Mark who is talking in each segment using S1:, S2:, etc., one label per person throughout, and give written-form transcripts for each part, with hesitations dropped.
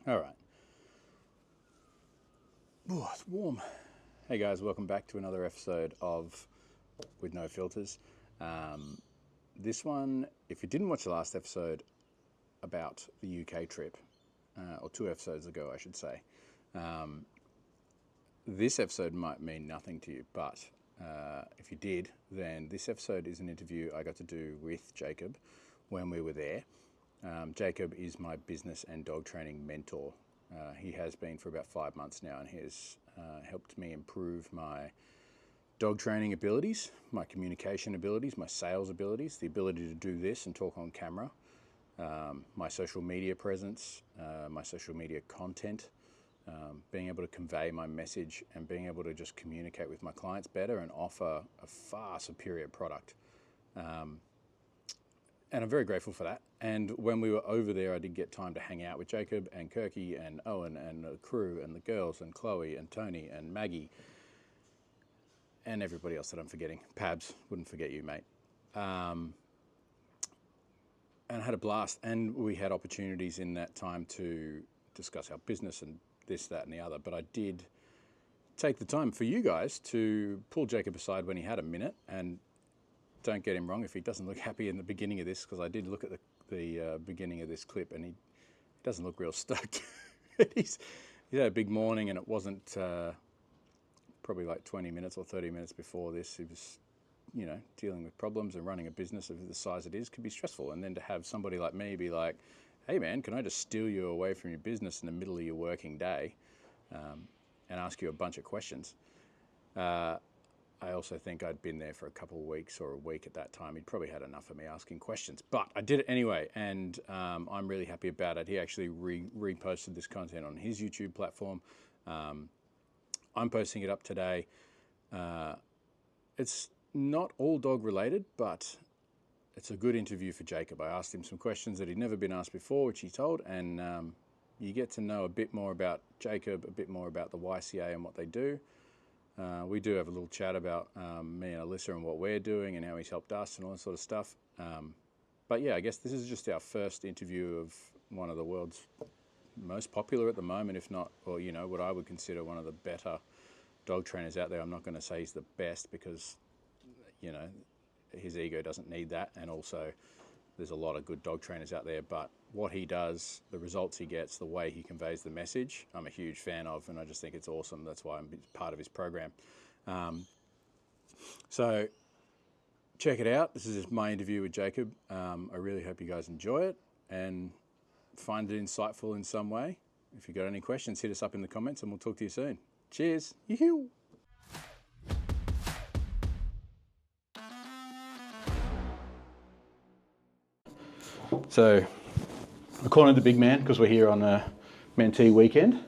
S1: All right. Oh, it's warm. Hey guys, welcome back to another episode of With No Filters. This one, if you didn't watch the last episode about the UK trip, or 2 episodes ago, I should say, this episode might mean nothing to you, but if you did, then this episode is an interview I got to do with Jacob when we were there. Jacob is my business and dog training mentor. He has been for about 5 months now, and he has helped me improve my dog training abilities, my communication abilities, my sales abilities, the ability to do this and talk on camera, my social media presence, my social media content, being able to convey my message and being able to just communicate with my clients better and offer a far superior product. And I'm very grateful for that. And when we were over there, I did get time to hang out with Jacob and Kirky and Owen and the crew and the girls and Chloe and Tony and Maggie and everybody else that I'm forgetting. Pabs, wouldn't forget you, mate. And I had a blast. And we had opportunities in that time to discuss our business and this, that, and the other. But I did take the time for you guys to pull Jacob aside when he had a minute. And don't get him wrong if he doesn't look happy in the beginning of this, because I did look at the beginning of this clip and he doesn't look real stoked. He's had a big morning, and it wasn't probably like 20 minutes or 30 minutes before this. He was, dealing with problems, and running a business of the size it is can be stressful. And then to have somebody like me be like, hey man, can I just steal you away from your business in the middle of your working day and ask you a bunch of questions. I also think I'd been there for a couple of weeks or a week at that time. He'd probably had enough of me asking questions, but I did it anyway, and I'm really happy about it. He actually reposted this content on his YouTube platform. I'm posting it up today. It's not all dog related, but it's a good interview for Jacob. I asked him some questions that he'd never been asked before, which he told, and you get to know a bit more about Jacob, a bit more about the YCA and what they do. We do have a little chat about me and Alyssa and what we're doing and how he's helped us and all that sort of stuff. But yeah, I guess this is just our first interview of one of the world's most popular at the moment, if not, or what I would consider one of the better dog trainers out there. I'm not going to say he's the best because, his ego doesn't need that. And also there's a lot of good dog trainers out there, but what he does, the results he gets, the way he conveys the message, I'm a huge fan of, and I just think it's awesome. That's why I'm part of his program. So check it out. This is my interview with Jacob. I really hope you guys enjoy it and find it insightful in some way. If you've got any questions, hit us up in the comments and we'll talk to you soon. Cheers. Yoo-hoo. So we're calling the big man because we're here on a mentee weekend.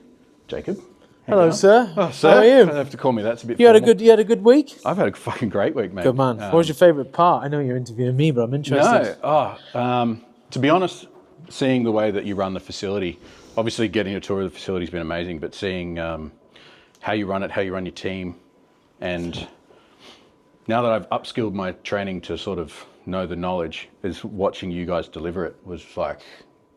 S1: Jacob.
S2: Hello, sir.
S1: Oh, sir.
S2: How are you?
S1: You don't have to call me. That's a bit.
S2: You had a good week.
S1: I've had a fucking great week, mate.
S2: Good man. What was your favourite part? I know you're interviewing me, but I'm interested.
S1: To be honest, seeing the way that you run the facility, obviously getting a tour of the facility has been amazing, but seeing how you run it, how you run your team, and now that I've upskilled my training to sort of know the knowledge, is watching you guys deliver it was like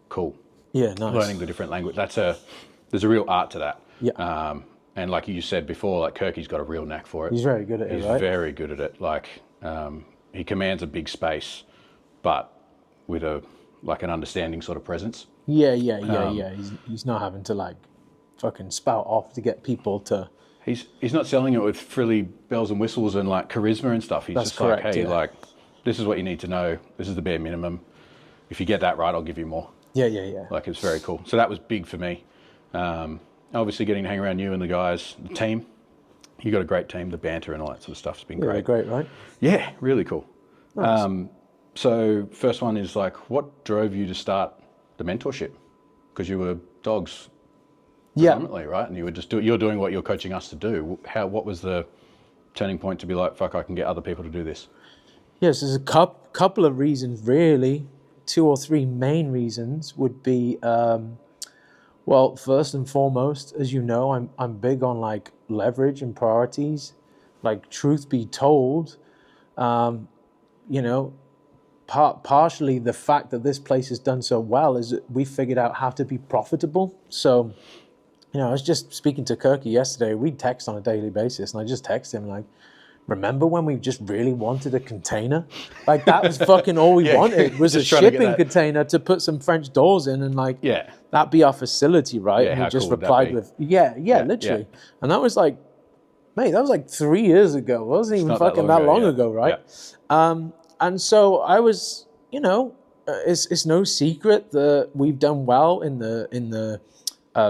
S1: cool.
S2: Yeah, nice.
S1: Learning the different language. There's a real art to that.
S2: Yeah.
S1: And like you said before, like Kirky's got a real knack for it.
S2: He's very good at it, right?
S1: He's very good at it. Like he commands a big space, but with an understanding sort of presence.
S2: Yeah. He's not having to like fucking spout off to get people to.
S1: He's not selling it with frilly bells and whistles and like charisma and stuff. He's just correct, like, hey, like this is what you need to know. This is the bare minimum. If you get that right, I'll give you more.
S2: Yeah.
S1: Like it's very cool. So that was big for me. Obviously getting to hang around you and the guys, the team. You got a great team. The banter and all that sort of stuff's been great.
S2: Great, right?
S1: Yeah, really cool.
S2: Nice.
S1: So first one is like, what drove you to start the mentorship? Because you were dogs predominantly, right? And you were you're doing what you're coaching us to do. What was the turning point to be like, fuck, I can get other people to do this?
S2: Yes, there's a couple of reasons, really. 2 or 3 main reasons would be, well, first and foremost, as you know, I'm big on like leverage and priorities. Like, truth be told, partially the fact that this place has done so well is that we figured out how to be profitable. So, I was just speaking to Kirky yesterday. We text on a daily basis, and I just text him like, remember when we just really wanted a container? Like, that was fucking all we wanted, was a shipping container to put some French doors in, and like, that'd be our facility, right? And he just replied with, literally. And that was like, mate, that was like 3 years ago. It wasn't even fucking that long ago, right? And so I was, it's no secret that we've done well in the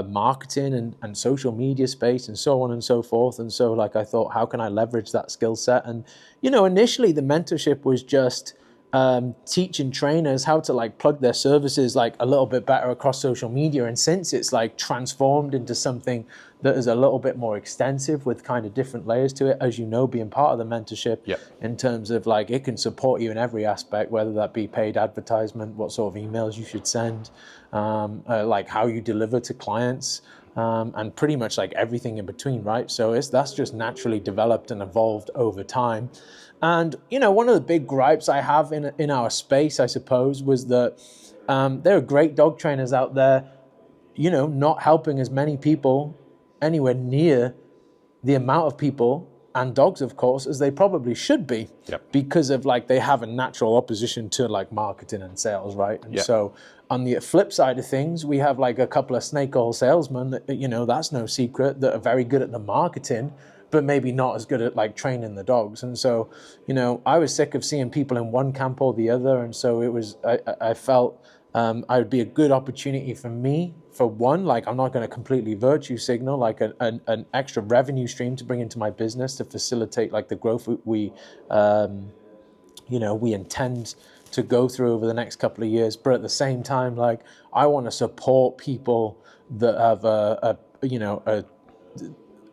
S2: marketing and social media space and so on and so forth. And so like I thought, how can I leverage that skill set? And initially the mentorship was just teaching trainers how to like plug their services like a little bit better across social media. And since it's like transformed into something that is a little bit more extensive with kind of different layers to it, as being part of the mentorship, in terms of like it can support you in every aspect, whether that be paid advertisement, what sort of emails you should send, like how you deliver to clients, and pretty much like everything in between, right? So that's just naturally developed and evolved over time. And one of the big gripes I have in our space, I suppose, was that there are great dog trainers out there, not helping as many people anywhere near the amount of people and dogs, of course, as they probably should be, because of like they have a natural opposition to like marketing and sales, right? And so on the flip side of things, we have like a couple of snake oil salesmen that, that's no secret, that are very good at the marketing, but maybe not as good at like training the dogs. And so, I was sick of seeing people in one camp or the other. And so I felt it would be a good opportunity for me, for one, like I'm not going to completely virtue signal, like an extra revenue stream to bring into my business to facilitate like the growth we intend to go through over the next couple of years. But at the same time, like I want to support people that have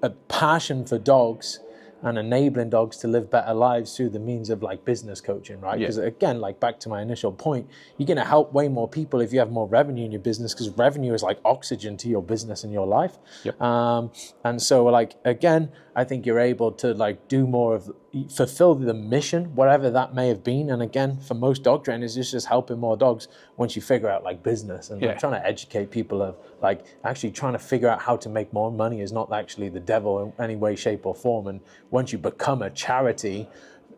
S2: a passion for dogs and enabling dogs to live better lives through the means of like business coaching, right? Because again, like back to my initial point, you're going to help way more people if you have more revenue in your business, because revenue is like oxygen to your business and your life. And so like, again, I think you're able to like do more of, fulfill the mission, whatever that may have been. And again, for most dog trainers, it's just helping more dogs once you figure out like business and like, trying to educate people of like actually trying to figure out how to make more money is not actually the devil in any way, shape or form. And once you become a charity,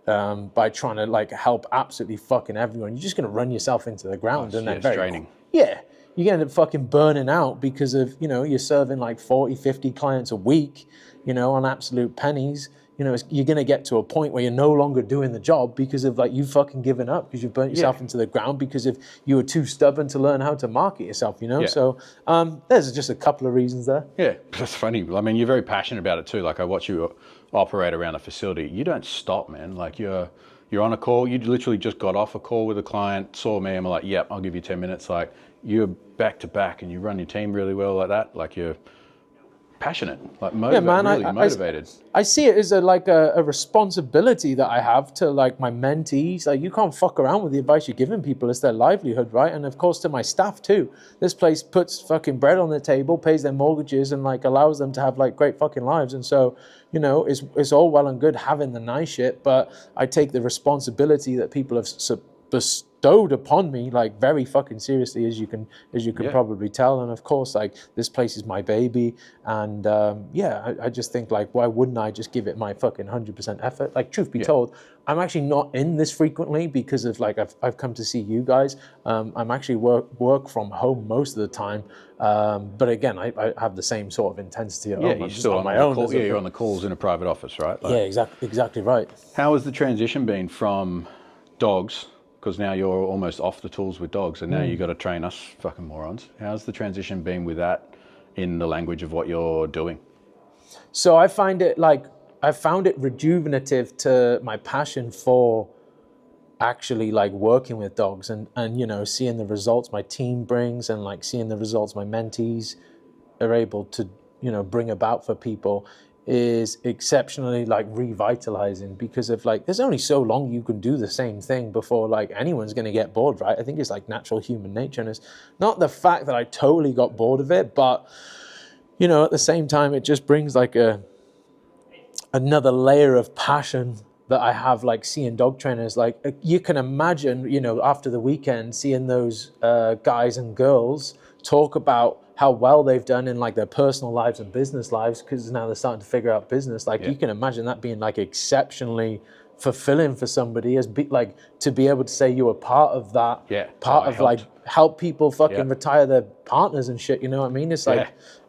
S2: by trying to like help absolutely fucking everyone, you're just going to run yourself into the ground. And then
S1: draining.
S2: You're going to end up fucking burning out because of, you're serving like 40, 50 clients a week, on absolute pennies. You're going to get to a point where you're no longer doing the job because of like you fucking given up, because you've burnt yourself into the ground because if you were too stubborn to learn how to market yourself, So there's just a couple of reasons there.
S1: Yeah, that's funny. I mean, you're very passionate about it too. Like I watch you operate around a facility. You don't stop, man. Like you're on a call. You literally just got off a call with a client, saw me, and we're like, yep, I'll give you 10 minutes. Like you're back to back and you run your team really well like that. Like you're passionate, like really motivated.
S2: I see it as a responsibility that I have to like my mentees. Like you can't fuck around with the advice you're giving people. It's their livelihood, right? And of course to my staff too. This place puts fucking bread on their table, pays their mortgages, and like allows them to have like great fucking lives. And so, it's all well and good having the nice shit, but I take the responsibility that people have bestowed upon me like very fucking seriously, as you can probably tell. And of course, like this place is my baby, and I just think like, why wouldn't I just give it my fucking 100% effort? Like truth be told, I'm actually not in this frequently because of like I've come to see you guys. I'm actually work from home most of the time, but again, I have the same sort of intensity at home.
S1: You're still on my own. You're on the calls in a private office, right? Like,
S2: exactly right.
S1: How has the transition been from dogs? Because now you're almost off the tools with dogs, and now you got to train us fucking morons. How's the transition been with that in the language of what you're doing?
S2: So I found it rejuvenative to my passion for actually like working with dogs and seeing the results my team brings, and like seeing the results my mentees are able to bring about for people is exceptionally like revitalizing, because of like there's only so long you can do the same thing before like anyone's going to get bored, right? I think it's like natural human nature, and it's not the fact that I totally got bored of it, but at the same time it just brings like another layer of passion that I have, like seeing dog trainers, like you can imagine, after the weekend, seeing those guys and girls talk about how well they've done in like their personal lives and business lives, because now they're starting to figure out business. Like you can imagine that being like exceptionally fulfilling for somebody, like to be able to say you were part of that, part of like help people fucking retire their partners and shit. You know what I mean? It's like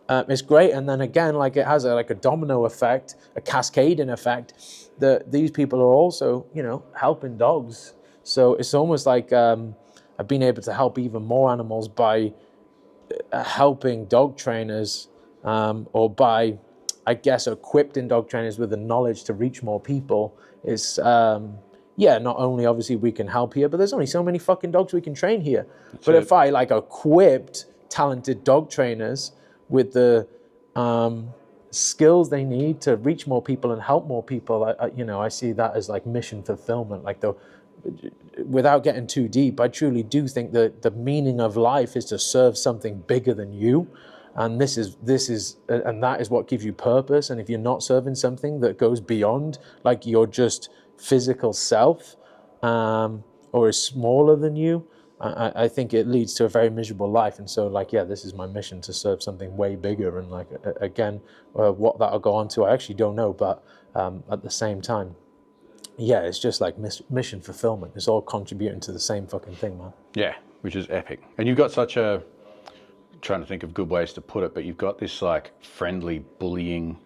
S2: it's great. And then again, like it has a domino effect, a cascading effect, that these people are also helping dogs. So it's almost like I've been able to help even more animals by helping dog trainers, or by, I guess, equipping dog trainers with the knowledge to reach more people. Is not only obviously we can help here, but there's only so many fucking dogs we can train here. But if I like equipped talented dog trainers with the skills they need to reach more people and help more people, I see that as like mission fulfillment. Like without getting too deep, I truly do think that the meaning of life is to serve something bigger than you. And that is what gives you purpose. And if you're not serving something that goes beyond like your just physical self, or is smaller than you, I think it leads to a very miserable life. And so this is my mission, to serve something way bigger. And like, again, what that'll go on to, I actually don't know. But at the same time, it's just like mission fulfillment. It's all contributing to the same fucking thing, man.
S1: Yeah, which is epic. And you've got such trying to think of good ways to put it, but you've got this like friendly bullying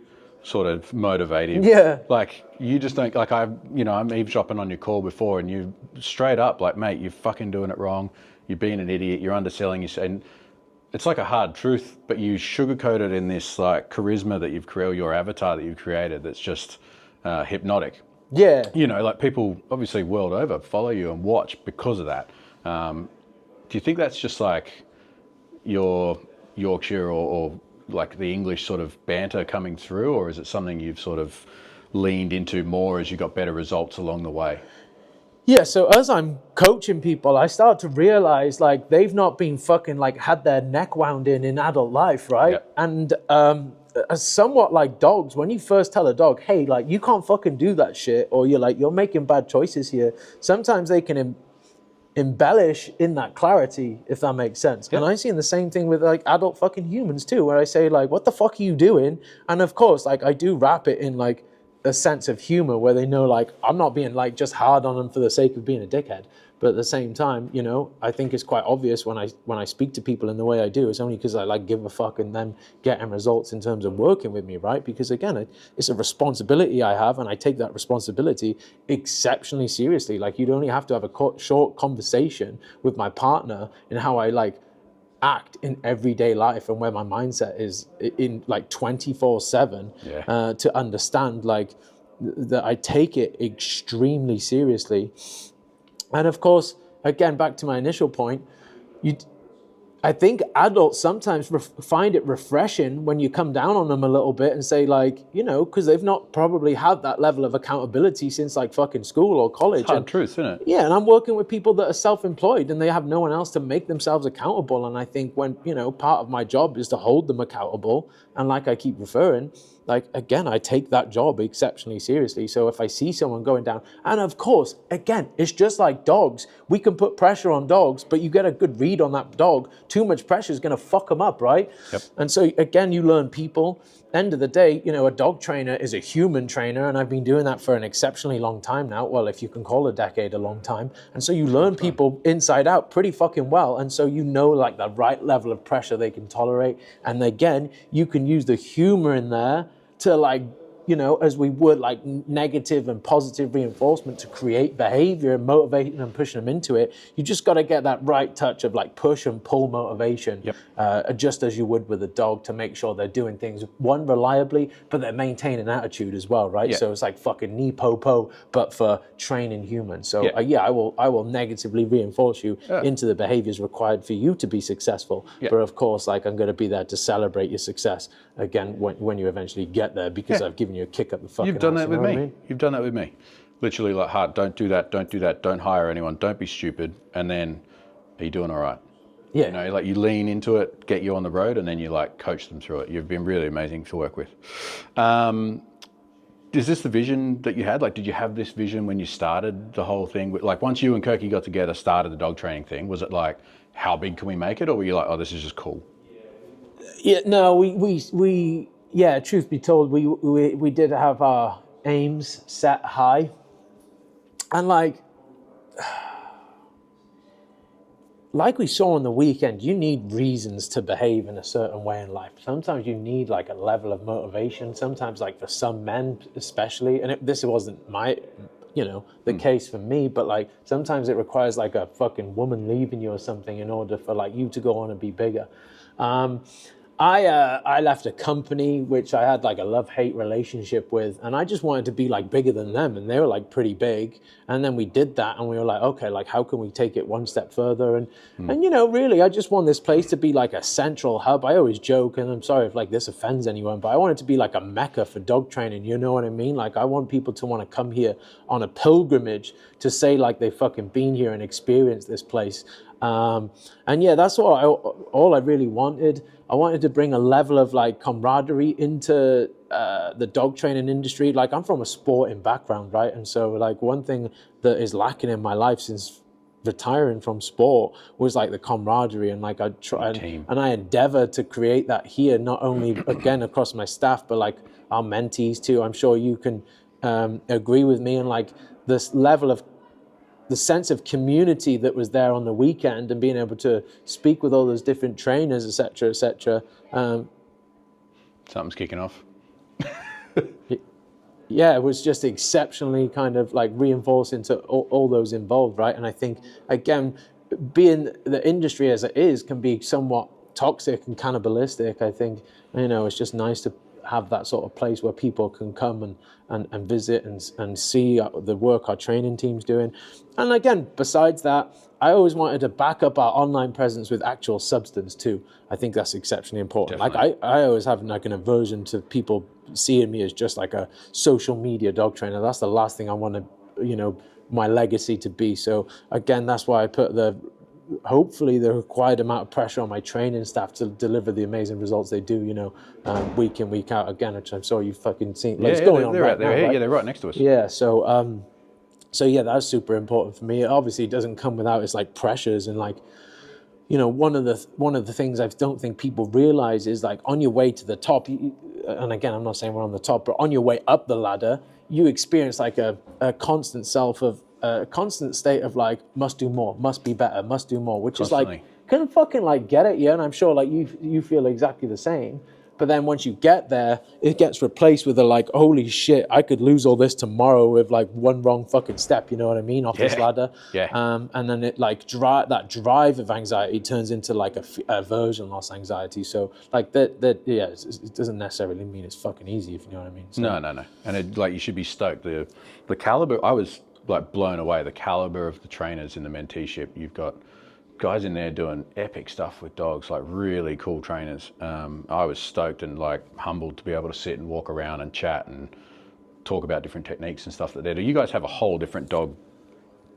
S1: sort of motivative.
S2: Yeah.
S1: Like you just don't, like I'm eavesdropping on your call before, and you straight up like, mate, you're fucking doing it wrong. You're being an idiot. You're underselling yourself. And it's like a hard truth, but you sugarcoat it in this like charisma that you've created, your avatar that you've created, that's just hypnotic.
S2: Yeah.
S1: Like people obviously world over follow you and watch because of that. Do you think that's just like your Yorkshire or like the English sort of banter coming through, or is it something you've sort of leaned into more as you got better results along the way?
S2: Yeah, so as I'm coaching people, I start to realize like they've not been fucking like had their neck wound in adult life, right?
S1: Yep.
S2: And somewhat like dogs, when you first tell a dog, hey, like you can't fucking do that shit, or you're making bad choices here, sometimes they can embellish in that clarity, if that makes sense. Yep. And I see the same thing with like adult fucking humans too, where I say like, what the fuck are you doing? And of course, like I do wrap it in like a sense of humor where they know like I'm not being like just hard on them for the sake of being a dickhead. But at the same time, I think it's quite obvious when I speak to people in the way I do, it's only because I like give a fuck and them getting results in terms of working with me, right? Because again, it's a responsibility I have, and I take that responsibility exceptionally seriously. Like you'd only have to have a short conversation with my partner in how I like act in everyday life and where my mindset is in like 24/7 to understand like that I take it extremely seriously. And of course, again, back to my initial point, I think adults sometimes find it refreshing when you come down on them a little bit and say like, because they've not probably had that level of accountability since like fucking school or college.
S1: It's hard truth, isn't it?
S2: Yeah, and I'm working with people that are self-employed and they have no one else to make themselves accountable. And I think when, part of my job is to hold them accountable. And like I keep referring, like, again, I take that job exceptionally seriously. So if I see someone going down, and of course, again, it's just like dogs. We can put pressure on dogs, but you get a good read on that dog. Too much pressure is going to fuck them up, right?
S1: Yep.
S2: And so, again, you learn people. End of the day, a dog trainer is a human trainer, and I've been doing that for an exceptionally long time now. Well, if you can call a decade a long time. And so you learn people inside out pretty fucking well. And so like the right level of pressure they can tolerate. And again, you can use the humor in there to like, as we would like negative and positive reinforcement to create behavior and motivating and pushing them into it. You just got to get that right touch of like push and pull motivation, just as you would with a dog, to make sure they're doing things, one, reliably, but they're maintaining attitude as well, right? So it's like fucking knee po, but for training humans. So I will negatively reinforce you into the behaviors required for you to be successful. But of course, like I'm going to be there to celebrate your success again when you eventually get there, because I've given you a kick up the fucking
S1: You've done
S2: ass,
S1: that with me.
S2: I mean?
S1: You've done that with me. Literally like, heart, don't do that, don't hire anyone, don't be stupid. And then, are you doing all right?
S2: Yeah.
S1: Like you lean into it, get you on the road, and then you like coach them through it. You've been really amazing to work with. is this the vision that you had? Like, did you have this vision when you started the whole thing? Like, once you and Kirky got together, started the dog training thing, was it like, how big can we make it? Or were you like, oh, this is just cool?
S2: Yeah, no, yeah, truth be told, we did have our aims set high. And like we saw on the weekend, you need reasons to behave in a certain way in life. Sometimes you need like a level of motivation. Sometimes, like for some men especially, and this wasn't my, the case for me, but like sometimes it requires like a fucking woman leaving you or something in order for like you to go on and be bigger. I left a company which I had like a love-hate relationship with, and I just wanted to be like bigger than them, and they were like pretty big. And then we did that, and we were like, okay, like how can we take it one step further? And really, I just want this place to be like a central hub. I always joke, and I'm sorry if like this offends anyone, but I want it to be like a mecca for dog training. You know what I mean? Like I want people to want to come here on a pilgrimage to say like they've fucking been here and experienced this place. And yeah, that's all I really wanted. I wanted to bring a level of like camaraderie into the dog training industry. Like I'm from a sporting background, right? And so like one thing that is lacking in my life since retiring from sport was like the camaraderie, and like I try and I endeavor to create that here, not only again across my staff, but like our mentees too. I'm sure you can agree with me, and like this level of the sense of community that was there on the weekend, and being able to speak with all those different trainers, etc., etc.
S1: Something's kicking off.
S2: Yeah, it was just exceptionally kind of like reinforcing to all those involved, right? And I think, again, being the industry as it is can be somewhat toxic and cannibalistic. I think, it's just nice to have that sort of place where people can come and visit and see the work our training team's doing. And again, besides that, I always wanted to back up our online presence with actual substance too. I think that's exceptionally important. Definitely. Like I always have like an aversion to people seeing me as just like a social media dog trainer. That's the last thing I want to, my legacy to be. So again, that's why I put hopefully the required amount of pressure on my training staff to deliver the amazing results they do, week in, week out. Again, which I'm sure you've fucking seen. Like,
S1: They're right there. Right? Yeah, they're right next to us.
S2: Yeah, so yeah, that's super important for me. It obviously doesn't come without its like pressures, and like, one of the things I don't think people realize is like on your way to the top, and again, I'm not saying we're on the top, but on your way up the ladder, you experience like a constant constant state of like, must do more, must be better, must do more, which Constantly. Is like, can fucking like get it, yeah? And I'm sure like you feel exactly the same. But then once you get there, it gets replaced with a like, holy shit, I could lose all this tomorrow with like one wrong fucking step, you know what I mean, off this ladder.
S1: Yeah.
S2: And then it like that drive of anxiety turns into like a aversion loss anxiety. So like it doesn't necessarily mean it's fucking easy, if you know what I mean. So,
S1: no. And like you should be stoked. The caliber, I was like blown away, the caliber of the trainers in the menteeship. You've got guys in there doing epic stuff with dogs, like really cool trainers. I was stoked and like humbled to be able to sit and walk around and chat and talk about different techniques and stuff that they do. You guys have a whole different dog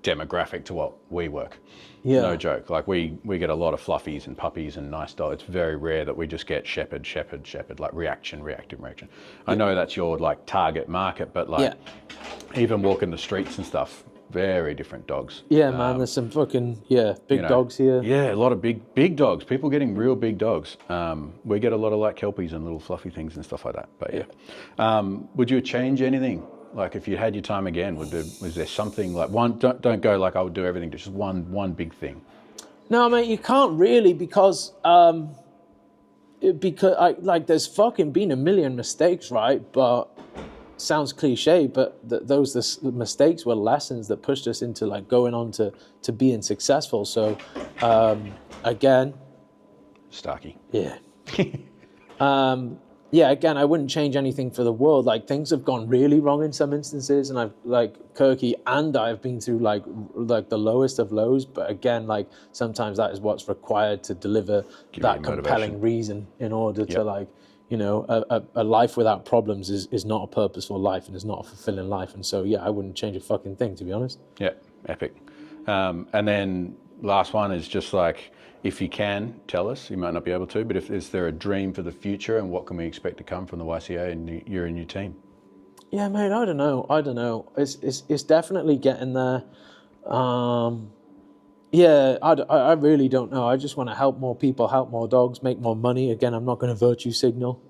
S1: demographic to what we work. Yeah. No joke. Like we get a lot of fluffies and puppies and nice dogs. It's very rare that we just get shepherd, like reaction. I know that's your like target market, but like even walking the streets and stuff, very different dogs.
S2: Yeah, man, there's some fucking, big dogs here.
S1: Yeah, a lot of big dogs. People getting real big dogs. We get a lot of like kelpies and little fluffy things and stuff like that. But yeah. Would you change anything? Like if you had your time again, was there something like one, don't go like I would do everything, just one big thing?
S2: No, mate, you can't really because there's fucking been a million mistakes, right? But sounds cliche, but those mistakes were lessons that pushed us into like going on to being successful. So again,
S1: Starkey.
S2: Yeah. Again, I wouldn't change anything for the world. Like things have gone really wrong in some instances, and I've like Kirky and I've been through like the lowest of lows. But again, like sometimes that is what's required to deliver that compelling reason in order to like, a life without problems is not a purposeful life and is not a fulfilling life. And so, I wouldn't change a fucking thing, to be honest.
S1: Yeah, epic. And then last one is just like, if you can tell us, you might not be able to, but is there a dream for the future and what can we expect to come from the YCA and you and your team?
S2: Yeah, mate. I don't know. It's definitely getting there. Yeah, I really don't know. I just want to help more people, help more dogs, make more money. Again, I'm not going to virtue signal.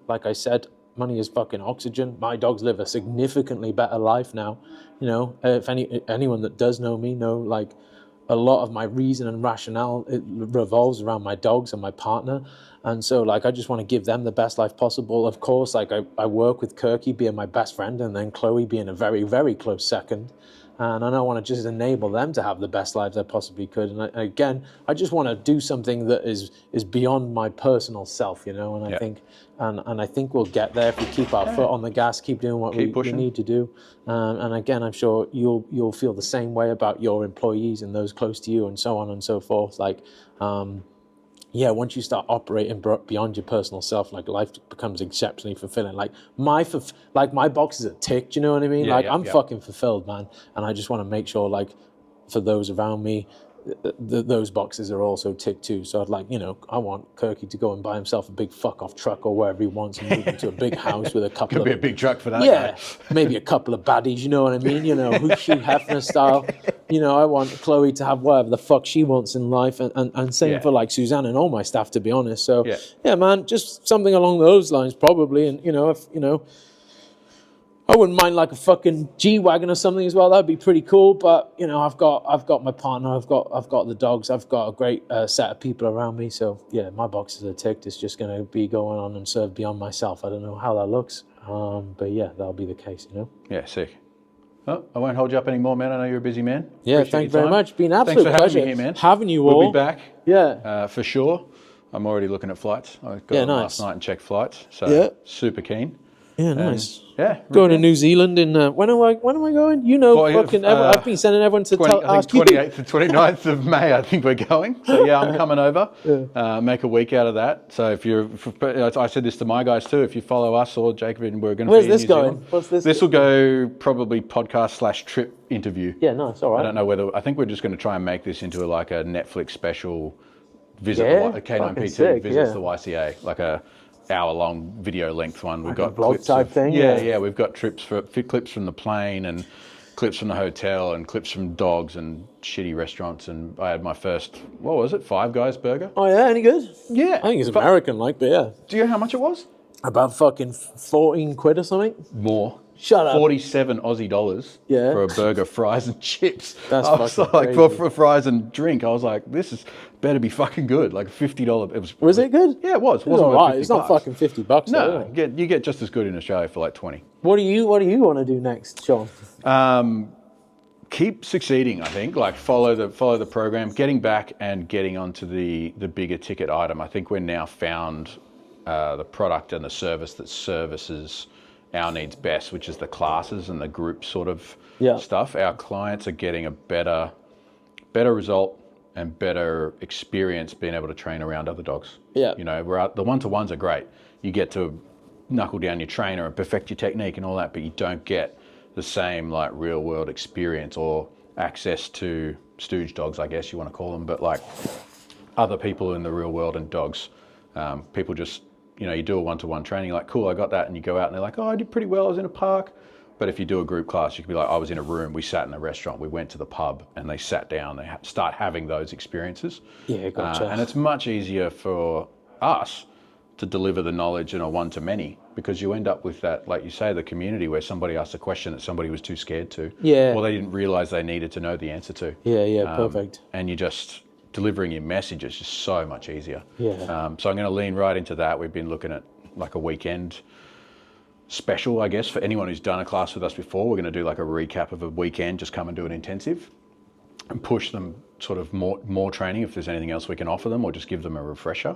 S2: Like I said, money is fucking oxygen. My dogs live a significantly better life now. If anyone that does know me know, like, a lot of my reason and rationale, it revolves around my dogs and my partner. And so, like, I just want to give them the best life possible. Of course, like, I work with Kirky being my best friend, and then Chloe being a very, very close second. And I don't want to just enable them to have the best lives I possibly could. And again, I just want to do something that is beyond my personal self, And I think, and I think we'll get there if we keep our foot on the gas, keep doing what we need to do. And again, I'm sure you'll feel the same way about your employees and those close to you, and so on and so forth. Like, yeah, once you start operating beyond your personal self, like, life becomes exceptionally fulfilling. Like my boxes are ticked, you know what I mean? I'm fucking fulfilled, man. And I just want to make sure, like, for those around me, those boxes are also ticked too. So I'd like, I want Kirky to go and buy himself a big fuck off truck or wherever he wants and move into a big house with a couple
S1: Could be a big truck for that.
S2: Yeah, maybe a couple of baddies, you know what I mean? Hugh Hefner style. I want Chloe to have whatever the fuck she wants in life, and same for, like, Suzanne and all my staff, to be honest. So yeah, man, just something along those lines probably. And if I wouldn't mind, like, a fucking G-Wagon or something as well. That'd be pretty cool. But I've got my partner, I've got the dogs, I've got a great set of people around me. So yeah, my boxes are ticked. It's just going to be going on and serve beyond myself. I don't know how that looks, but yeah, that'll be the case.
S1: Yeah, sick. Oh, I won't hold you up anymore, man. I know you're a busy man.
S2: Yeah, thank you very much. Been an absolute
S1: Thanks for
S2: pleasure
S1: having me here, man.
S2: having you all.
S1: We'll be back.
S2: Yeah,
S1: for sure. I'm already looking at flights. I got on last night and checked flights. So super keen.
S2: Yeah, nice.
S1: Going
S2: to New Zealand in when am I going? I've been sending everyone to ask you.
S1: 28th to 29th of May, I think we're going. So yeah, I'm coming over. Make a week out of that. So I said this to my guys too. If you follow us or Jacob, we're going to.
S2: Where's this going? What's this?
S1: This will go probably podcast/trip interview.
S2: Yeah, nice. All right.
S1: I don't know whether. I think we're just going to try and make this into like a Netflix special. Visit a K9PT visits the YCA, like a hour-long video-length one. We've got
S2: vlog type thing.
S1: Yeah. We've got clips from the plane and clips from the hotel and clips from dogs and shitty restaurants. And I had my first, what was it, Five Guys burger.
S2: Oh yeah, any good?
S1: Yeah,
S2: I think it's American-like, but yeah.
S1: Do you know how much it was?
S2: About fucking 14 quid or something.
S1: More.
S2: Shut up.
S1: 47 Aussie dollars for a burger, fries and chips.
S2: That's
S1: fucking like crazy. For fries and drink. I was like, this is better be fucking good. Like $50.
S2: Was it good?
S1: Yeah, it was.
S2: It was all right. It's not fucking $50.
S1: No, you get just as good in Australia for like 20.
S2: What do you want to do next, Shaun?
S1: Keep succeeding, I think. Like follow the program, getting back and getting onto the bigger ticket item. I think we're now found the product and the service that services our needs best, which is the classes and the group sort of stuff. Our clients are getting a better result and better experience being able to train around other dogs.
S2: Yeah.
S1: The one-to-ones are great. You get to knuckle down your trainer and perfect your technique and all that, but you don't get the same like real world experience or access to stooge dogs, I guess you want to call them, but like other people in the real world and dogs. People just, you do a one-to-one training, like, cool, I got that, and you go out and they're like, oh, I did pretty well, I was in a park. But if you do a group class, you could be like, I was in a room, we sat in a restaurant, we went to the pub, and they sat down, they start having those experiences.
S2: Yeah, gotcha.
S1: And it's much easier for us to deliver the knowledge in a one-to-many, because you end up with that, like you say, the community where somebody asked a question that somebody was too scared to.
S2: Yeah.
S1: Or they didn't realize they needed to know the answer to.
S2: Yeah, perfect.
S1: And you just delivering your message is just so much easier.
S2: Yeah.
S1: So I'm going to lean right into that. We've been looking at like a weekend special, I guess, for anyone who's done a class with us before. We're going to do like a recap of a weekend, just come and do an intensive and push them sort of more training if there's anything else we can offer them, or just give them a refresher.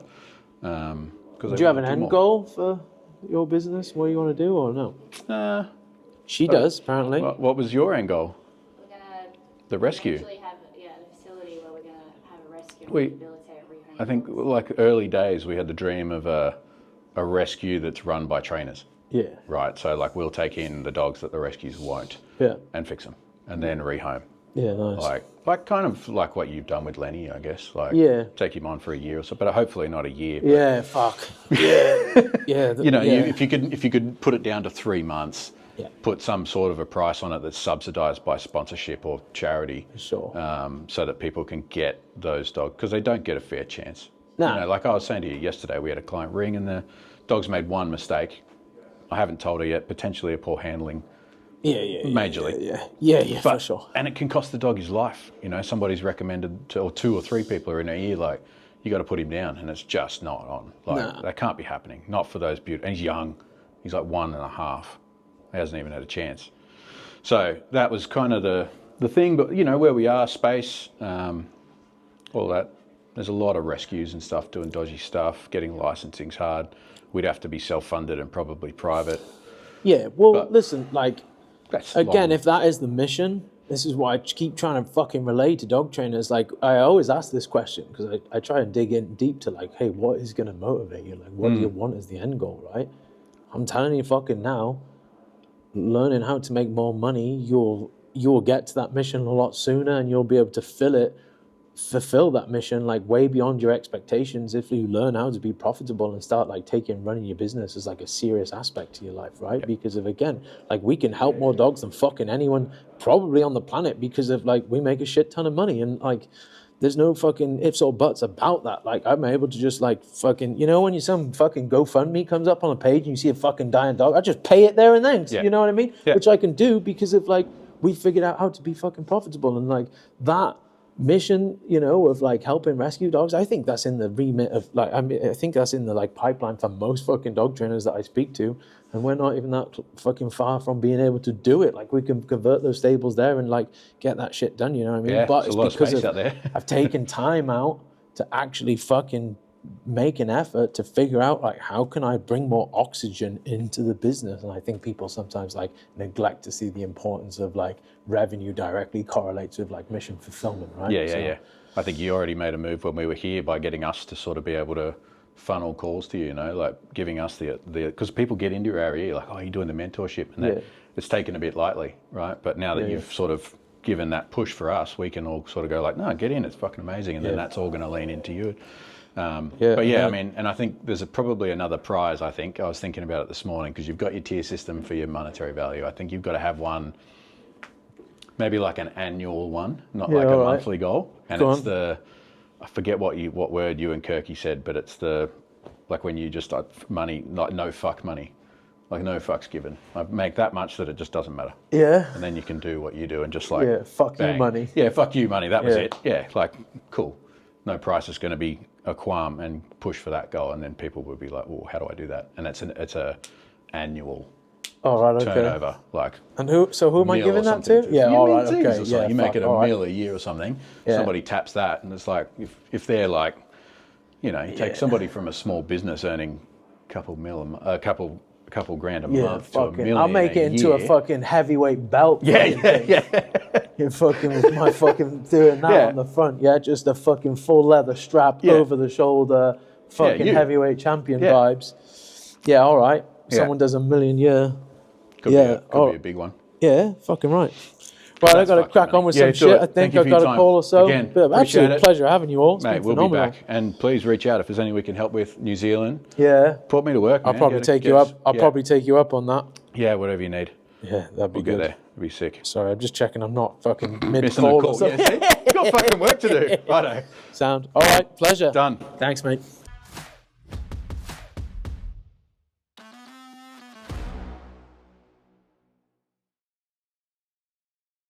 S2: Do you have an end goal for your business? What do you want to do, or no? She does, apparently.
S1: What was your end goal?
S3: We're going to
S1: the rescue.
S3: Actually have a facility where we're going to have a rescue and rehabilitate, rehome.
S1: I think like early days we had the dream of a rescue that's run by trainers.
S2: Yeah.
S1: Right. So like we'll take in the dogs that the rescues won't.
S2: Yeah.
S1: And fix them, and then rehome.
S2: Yeah, nice.
S1: Like kind of like what you've done with Lenny, I guess. Like take him on for a year or so, but hopefully not a year.
S2: Yeah, fuck. Yeah.
S1: If you could put it down to 3 months. put some sort of a price on it that's subsidised by sponsorship or charity,
S2: Sure.
S1: so that people can get those dogs, because they don't get a fair chance.
S2: Nah.
S1: You know, like I was saying to you yesterday, we had a client ring and the dog's made one mistake. I haven't told her yet, potentially a poor handling. Majorly.
S2: Yeah,
S1: But,
S2: for sure.
S1: And it can cost the dog his life. You know, somebody's recommended, or 2 or 3 people are in her ear, like, you got to put him down, and it's just not on. Like, that can't be happening. Not for those beautiful. And he's young. He's like 1.5. He hasn't even had a chance. So that was kind of the thing. But, you know, where we are, space, all that. There's a lot of rescues and stuff, doing dodgy stuff. Getting licensing's hard. We'd have to be self-funded and probably private.
S2: Yeah, well, listen, like,
S1: That's
S2: again,
S1: long.
S2: if that is the mission, this is why I keep trying to fucking relate to dog trainers. Like, I always ask this question because I try and dig in deep to, like, hey, what is going to motivate you? Like, what do you want as the end goal, right? I'm telling you fucking now, learning how to make more money, you'll get to that mission a lot sooner, and you'll be able to fulfill that mission like way beyond your expectations if you learn how to be profitable and start like running your business as like a serious aspect to your life, right? Because of, again, like, we can help more dogs than fucking anyone probably on the planet because of, like, we make a shit ton of money, and like there's no fucking ifs or buts about that. Like, I'm able to just like fucking, you know, when some fucking GoFundMe comes up on a page and you see a fucking dying dog, I just pay it there and then. You know what I mean? Which I can do because of, like, we figured out how to be fucking profitable, and like that mission, you know, of like helping rescue dogs, I think that's in the remit of, like, I mean, I think that's in the like pipeline for most fucking dog trainers that I speak to, and we're not even that fucking far from being able to do it. Like, we can convert those stables there and like get that shit done, you know what I mean?
S1: Yeah,
S2: but
S1: there's
S2: it's
S1: a lot of
S2: because
S1: space out there.
S2: I've taken time out to actually fucking make an effort to figure out, like, how can I bring more oxygen into the business? And I think people sometimes like neglect to see the importance of like revenue directly correlates with like mission fulfillment, right?
S1: Yeah. I think you already made a move when we were here by getting us to sort of be able to funnel calls to you, you know, like giving us the because people get into your area, like, oh, you're doing the mentorship, and it's taken a bit lightly, right? But now that you've sort of given that push for us, we can all sort of go like, no, get in, it's fucking amazing, and then that's all going to lean into you. I mean, and I think there's probably another prize. I was thinking about it this morning, because you've got your tier system for your monetary value. I think you've got to have one, maybe like an annual one, not like a monthly goal. And it's I forget what word you and Kirky said, but it's like when you just money, like no fuck money, like no fucks given. I make that much that it just doesn't matter. Yeah. And then you can do what you do and just like
S2: fuck you money.
S1: Yeah, fuck you money. That was it. Yeah, like cool. No price is going to be a qualm, and push for that goal, and then people would be like, well, how do I do that? And it's a annual turnover, like.
S2: And who am I giving that to? Yeah, all right, okay.
S1: Yeah, you make it a mil a year or something. Somebody taps that, and it's like, if they're like, you know, you take somebody from a small business earning a couple grand a month to $1 million
S2: I'll make it into a fucking heavyweight belt.
S1: Yeah.
S2: You're fucking with my fucking doing that on the front. Yeah, just a fucking full leather strap over the shoulder, fucking heavyweight champion vibes. Yeah, all right. Someone does $1 million a year.
S1: Could be a big one.
S2: Yeah, fucking right. Right, I got to crack on with some shit. I think I've got a call or so.
S1: Again,
S2: absolute pleasure having you all. It's
S1: mate,
S2: been
S1: we'll be back. And please reach out if there's anything we can help with. New Zealand.
S2: Yeah.
S1: Put me to work, man.
S2: I'll probably take you up. I'll probably take you up on that.
S1: Yeah, whatever you need.
S2: Yeah, that'd be
S1: We'll
S2: good.
S1: get there. It'll be sick.
S2: Sorry, I'm just checking I'm not fucking
S1: Missing
S2: mid-call.
S1: a call. Yeah, see? You've got fucking work to do. Righto.
S2: Sound. All right, pleasure.
S1: Done.
S2: Thanks, mate.